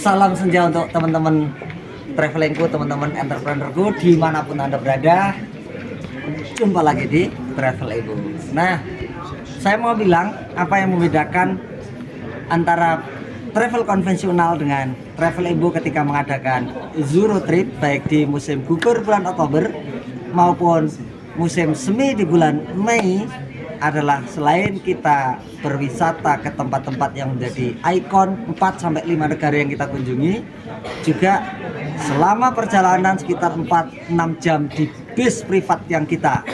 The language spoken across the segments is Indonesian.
Salam senja untuk teman-teman travelingku, teman-teman entrepreneurku dimanapun Anda berada. Jumpa lagi di Travel Ibu. Nah, saya mau bilang apa yang membedakan antara travel konvensional dengan Travel Ibu ketika mengadakan Zuro Trip baik di musim gugur bulan Oktober maupun musim semi di bulan Mei adalah selain kita berwisata ke tempat-tempat yang menjadi ikon 4-5 negara yang kita kunjungi, juga selama perjalanan sekitar 4-6 jam di bis privat yang kita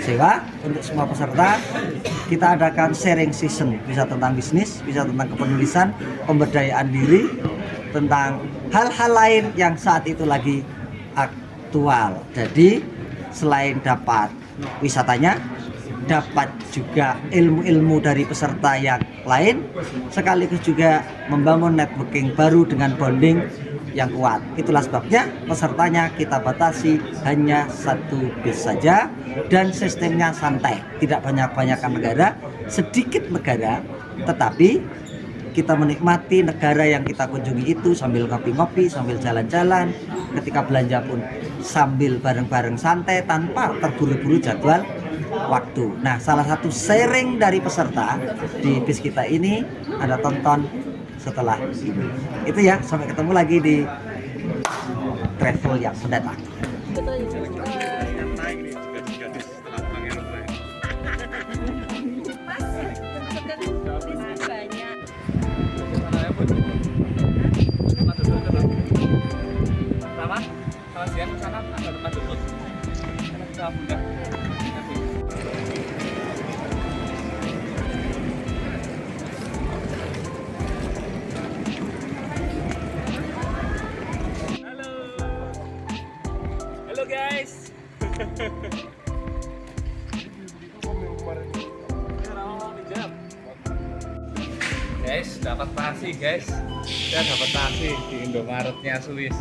sewa untuk semua peserta, kita adakan sharing session, bisa tentang bisnis, bisa tentang kepenulisan, pemberdayaan diri, tentang hal-hal lain yang saat itu lagi aktual. Jadi selain dapat wisatanya, dapat juga ilmu-ilmu dari peserta yang lain, sekaligus juga membangun networking baru dengan bonding yang kuat. Itulah sebabnya pesertanya kita batasi hanya 1 bis saja dan sistemnya santai, tidak banyak-banyakan negara, sedikit negara, tetapi kita menikmati negara yang kita kunjungi itu sambil ngopi-ngopi, sambil jalan-jalan, ketika belanja pun sambil bareng-bareng santai tanpa terburu-buru jadwal waktu. Nah, salah satu sharing dari peserta di bis kita ini ada tonton setelah ini. Itu ya, sampai ketemu lagi di travel yang mendatang. Halo guys. Guys, dapat nasi guys. Kita dapat nasi di Indomaretnya Swiss.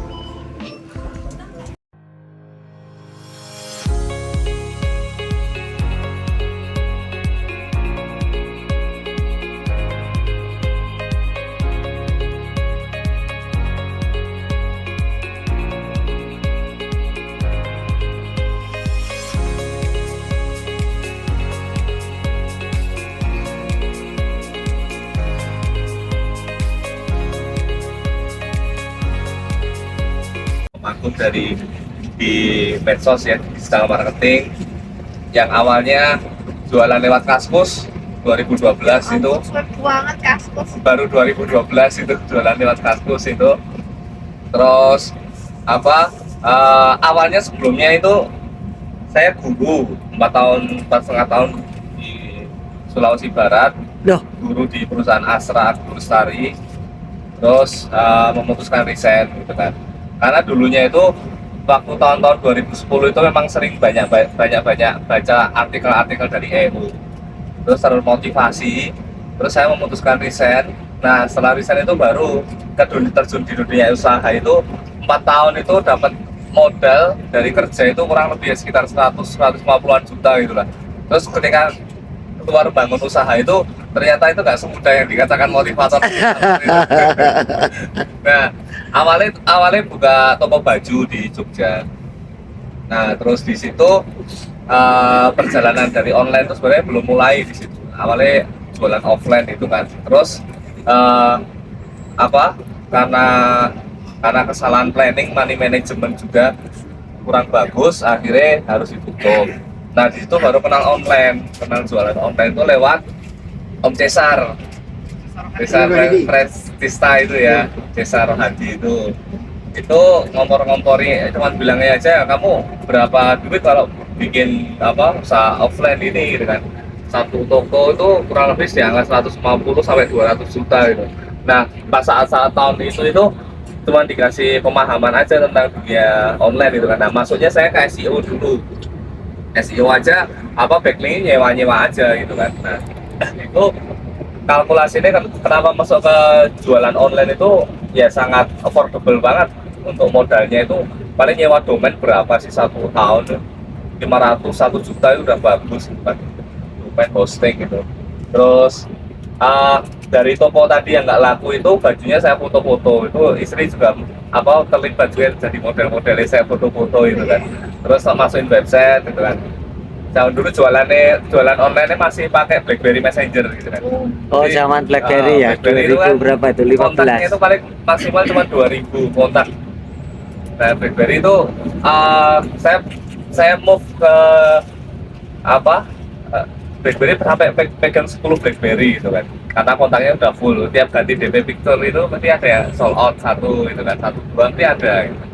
Akun dari di medsos ya, digital marketing yang awalnya jualan lewat Kaskus 2012 itu banget Kaskus. baru 2012 itu jualan lewat Kaskus itu. Terus awalnya sebelumnya itu saya guru 4,5 tahun di Sulawesi Barat, guru di perusahaan Astra Guru Lestari. Terus memutuskan resign gitu kan. Karena dulunya itu waktu tahun-tahun 2010 itu memang sering banyak baca artikel-artikel dari EU, terus termotivasi, terus saya memutuskan resign. Nah, setelah resign itu baru terjun di dunia usaha. Itu 4 tahun itu dapat modal dari kerja itu kurang lebih sekitar 150-an juta gitu lah. Terus ketika keluar bangun usaha itu ternyata itu nggak semudah yang dikatakan motivator. Nah, awalnya buka toko baju di Jogja. Nah, terus di situ perjalanan dari online itu sebenarnya belum mulai di situ. Awalnya jualan offline itu kan. Terus karena kesalahan planning, money management juga kurang bagus, akhirnya harus ditutup. Nah, di situ baru kenal jualan online itu lewat Om Cesar Prestista itu ya, Cesar Hadi itu ngompor-ngompori, cuman bilangnya aja, kamu berapa duit kalau bikin usaha offline ini gitu kan. Satu toko itu kurang lebih di angka 150 sampai 200 juta gitu. Nah, pas saat tahun itu cuma dikasih pemahaman aja tentang dunia online gitu kan. Nah, maksudnya saya ke SEO dulu. SEO aja backlink nyewa aja gitu kan. Nah, itu kalkulasinya kenapa masuk ke jualan online itu ya sangat affordable banget. Untuk modalnya itu paling nyewa domain berapa sih 1 tahun 500 1 juta itu udah bagus gitu kan, domain hosting gitu. Terus dari toko tadi yang nggak laku itu bajunya saya foto-foto, itu istri juga terlibat juga jadi model-modelnya, saya foto-foto itu kan, terus masukin website gitu kan. Zaman dulu jualan online masih pakai BlackBerry Messenger gitu kan. Oh, zaman BlackBerry ya. BlackBerry 2000 itu kan berapa itu? kontaknya 15. itu paling maksimal cuma 2000 kontak. Nah, BlackBerry itu saya move ke apa BlackBerry sampai pegang 10 BlackBerry gitu kan, karena kontaknya udah full. Tiap ganti DP picture itu pasti ada ya sold out satu gitu kan, satu dua nanti ada gitu.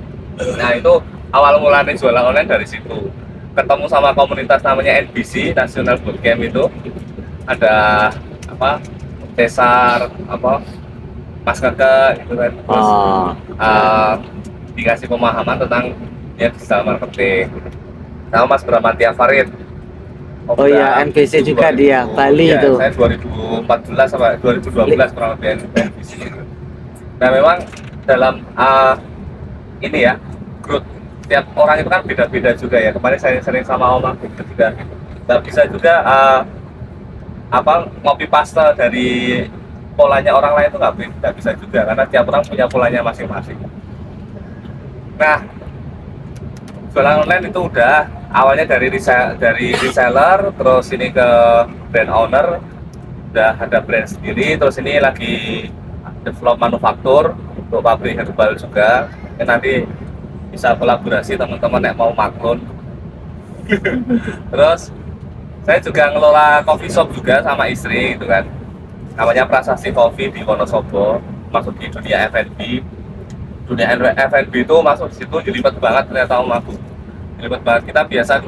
Nah, itu awal mulanya jualan online dari situ. Ketemu sama komunitas namanya NBC, National Bootcamp, itu ada Cesar, Mas Keke gitu kan. Terus dikasih pemahaman tentang digital marketing sama Mas Bramantia Farid. Oh iya, NBC juga dia, Bali ya, itu. Saya 2014 sampai 2012 kurang lebih NBC itu. Nah, memang dalam ini ya, growth tiap orang itu kan beda-beda juga ya. Kemarin saya sering sama Om Agus juga, nggak bisa juga ngopi paste dari polanya orang lain itu nggak bisa juga, karena tiap orang punya polanya masing-masing. Nah, jualan online itu udah awalnya dari reseller, terus ini ke brand owner, udah ada brand sendiri, terus ini lagi develop manufaktur untuk pabrik herbal juga. Nanti bisa kolaborasi teman-teman yang mau maklun. Terus saya juga ngelola coffee shop juga sama istri gitu kan, namanya Prasasti Coffee di Wonosobo, masuk di dunia F&B. Dunia F&B itu masuk di situ jelimet banget ternyata Om Agus. Jelimet banget. Kita biasa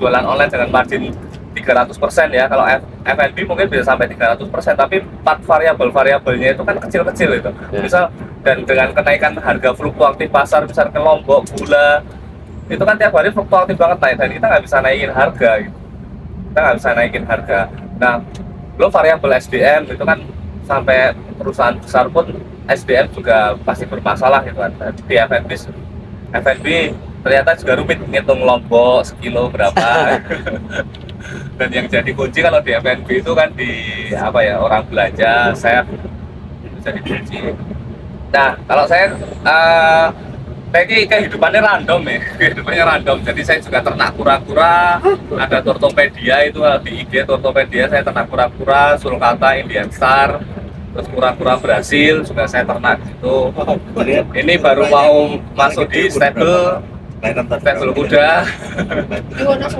jualan online dengan margin 300% ya. Kalau F&B mungkin bisa sampai 300%, tapi 4 variabelnya itu kan kecil-kecil itu. Misal, dan dengan kenaikan harga fluktuatif pasar, misal ke Lombok, gula, itu kan tiap hari fluktuatif banget naik, dan kita nggak bisa naikin harga gitu. Kita nggak bisa naikin harga. Nah, belum variabel SDM itu kan, sampai perusahaan besar pun SDM juga pasti bermasalah gitu kan. Di F&B ternyata juga rumit ngitung Lombok sekilo berapa. Dan yang jadi kunci kalau di F&B itu kan di orang belanja, saya itu jadi kunci. Nah, kalau saya kehidupannya random ya, kehidupannya random. Jadi saya juga ternak kura-kura, ada Tortopedia itu di IG Tortopedia, saya ternak kura-kura, sulcata, Indian Star, terus kura-kura Brasil juga saya ternak gitu. Ini baru mau masuk di stable kuda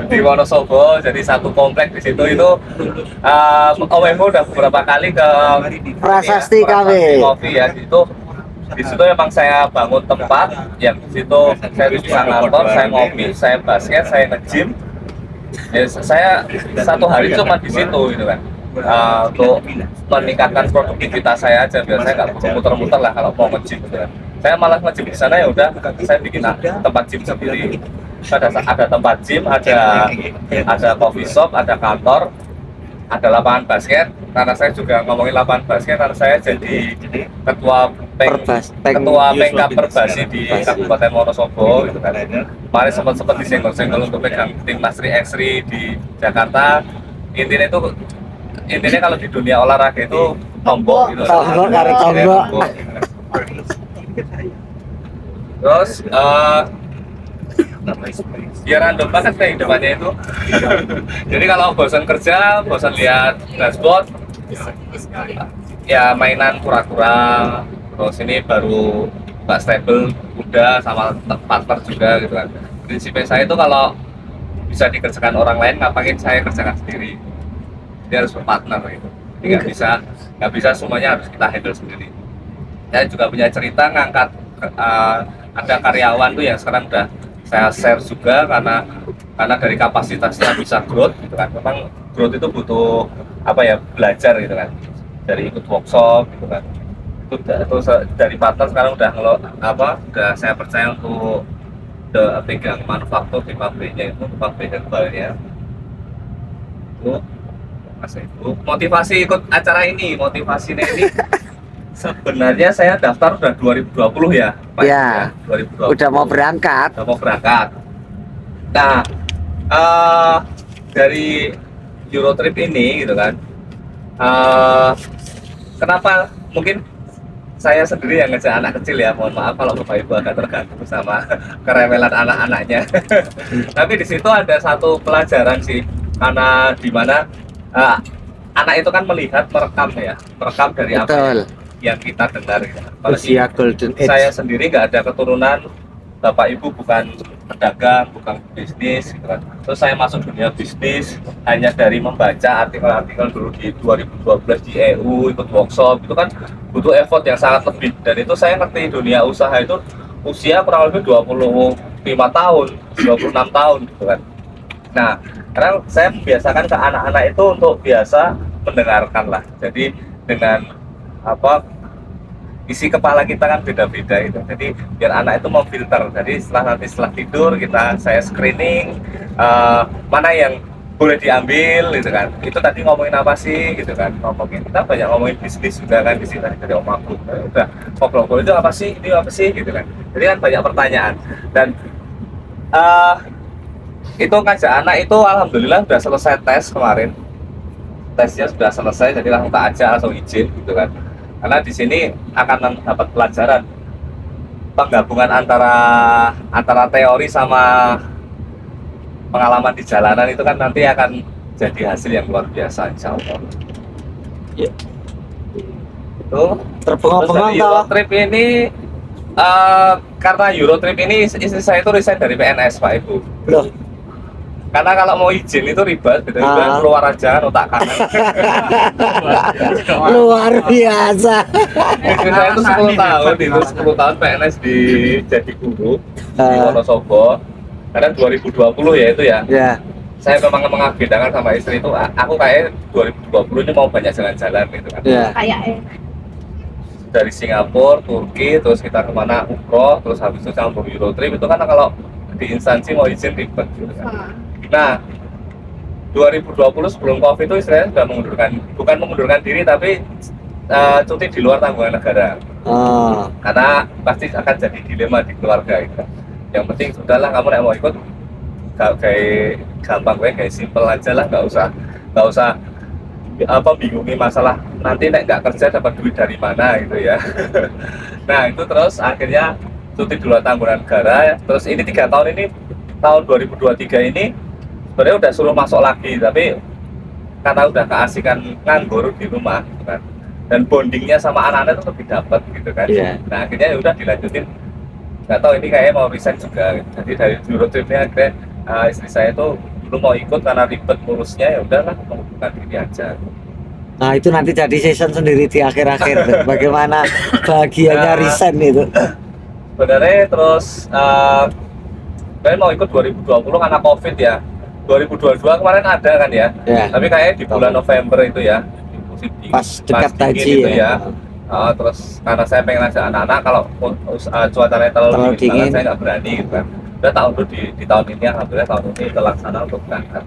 di Wonosobo, jadi satu komplek di situ. Itu OMO udah beberapa kali ke Prasasti Coffee ya, di situ memang saya bangun tempat yang di situ saya bisa ngantor, saya ngopi, saya basket, saya nge-gym. Ya, saya satu hari cuma di situ gitu kan, untuk meningkatkan produktivitas saya aja, biar saya nggak perlu muter-muter lah kalau mau nge-gym gitu kan. Saya malah nge-gym di sana, ya udah saya bikin tempat gym sendiri. Ada tempat gym, ada coffee shop, ada kantor, ada lapangan basket. Karena saya juga ngomongin lapangan basket, karena saya jadi ketua Pengkap Perbasi di Kabupaten Wonosobo gitu kan. Kemarin sempat disenggol-senggol untuk pegang timnas 3x3 di Jakarta. Intinya kalau di dunia olahraga itu tombol gitu. Tombol. Terus ya random banget kehidupannya itu. Jadi kalau bosan kerja, bosan lihat dashboard, ya mainan kura-kura. Terus ini baru Mbak Stable udah sama partner juga gitu kan. Prinsipnya saya itu kalau bisa dikerjakan orang lain, ngapain saya kerjakan sendiri. Dia harus berpartner gitu. Jadi nggak bisa semuanya harus kita handle sendiri. Saya juga punya cerita ngangkat ada karyawan tuh yang sekarang udah saya share juga, karena dari kapasitasnya bisa growth gitu kan. Memang growth itu butuh belajar gitu kan, dari ikut workshop gitu kan. Itu dari partner sekarang udah saya percaya untuk pegang manufaktur di pabriknya, itu pabrik herbalnya itu. Motivasi ikut acara ini, motivasinya ini sebenarnya saya daftar udah 2020 ya Pak. Ya, 2020. udah mau berangkat. Nah, dari Eurotrip ini gitu kan, Eh, kenapa mungkin saya sendiri yang ngejak anak kecil ya, mohon maaf kalau bapak ibu agak terganggu sama kerewelan anak-anaknya. Tapi di situ ada satu pelajaran sih, karena di mana eh, anak itu kan melihat merekam dari apa Betul. yang kita dengar ya. Apalagi Usia golden age. saya sendiri nggak ada keturunan, bapak ibu bukan pedagang, bukan bisnis gitu kan. Terus saya masuk dunia bisnis hanya dari membaca artikel-artikel dulu di 2012 di EU, ikut workshop itu kan butuh effort yang sangat lebih, dan itu saya ngerti dunia usaha itu usia kurang lebih 25 tahun, 26 tahun gitu kan. Nah, sekarang saya membiasakan ke anak-anak itu untuk biasa mendengarkan lah. Jadi dengan apa, isi kepala kita kan beda-beda gitu. Jadi biar anak itu memfilter. Jadi setelah tidur saya screening mana yang boleh diambil gitu kan. Itu tadi ngomongin apa sih gitu kan. Kita banyak ngomongin bisnis juga kan di sini tadi dari Om Aku. Udah ngobrol itu apa sih? Ini apa sih gitu kan. Jadi kan banyak pertanyaan, dan itu ngajak anak itu alhamdulillah sudah selesai tes kemarin. Tesnya sudah selesai, jadi langsung tak ajak, langsung izin gitu kan. Karena di sini akan dapat pelajaran penggabungan antara teori sama pengalaman di jalanan, itu kan nanti akan jadi hasil yang luar biasa insya Allah. Ya. Itu Terbengong-bengong terus dari Eurotrip ini karena Eurotrip ini istri saya itu resign dari PNS Pak Ibu. Loh, Karena kalau mau izin itu ribet, gitu. Keluar aja otak kanan. luar biasa. Istri saya itu 10 tahun, itu 10 tahun PNS jadi guru di Wonosobo. Karena 2020 ya itu ya. Ya. Saya memang mengagendakan sama istri itu, aku kayak 2020 ini mau banyak jalan-jalan gitu kan. Ya. Dari Singapura, Turki, terus kita kemana umroh, terus habis itu campur Eurotrip, itu kan kalau di instansi mau izin ribet gitu kan. Nah, 2020 sebelum Covid itu Israel sudah bukan mengundurkan diri, tapi cuti di luar tanggungan negara. Oh. Karena pasti akan jadi dilema di keluarga gitu. Yang penting sudahlah, kamu mau ikut kayak gampang, kayak simple aja lah, nggak usah bingungi masalah nanti nggak kerja dapat duit dari mana gitu ya. Nah itu terus akhirnya cuti di luar tanggungan negara. Terus ini 3 tahun ini, tahun 2023 ini sebenarnya udah suruh masuk lagi, tapi karena udah keasikan nganggur di rumah gitu kan, dan bondingnya sama anak-anak itu lebih dapat gitu kan. Nah akhirnya ya udah dilanjutin. Nggak tahu ini kayaknya mau resign juga gitu. Jadi dari Eurotripnya akhirnya istri saya itu dulu mau ikut karena ribet ngurusnya, ya udahlah mengundurkan diri aja. Nah itu nanti jadi season sendiri di akhir-akhir. Bagaimana bahagianya resign itu. Sebenarnya terus saya mau ikut 2020 karena Covid ya. 2022 kemarin ada kan ya. Tapi kayaknya di bulan November itu ya, di musim dingin, pas dekat haji gitu ya. Terus karena saya pengen ajak anak-anak, kalau cuacanya terlalu dingin banget saya nggak berani gitu kan. Udah tahun di tahun ini alhamdulillah tahun ini terlaksana untuk berangkat.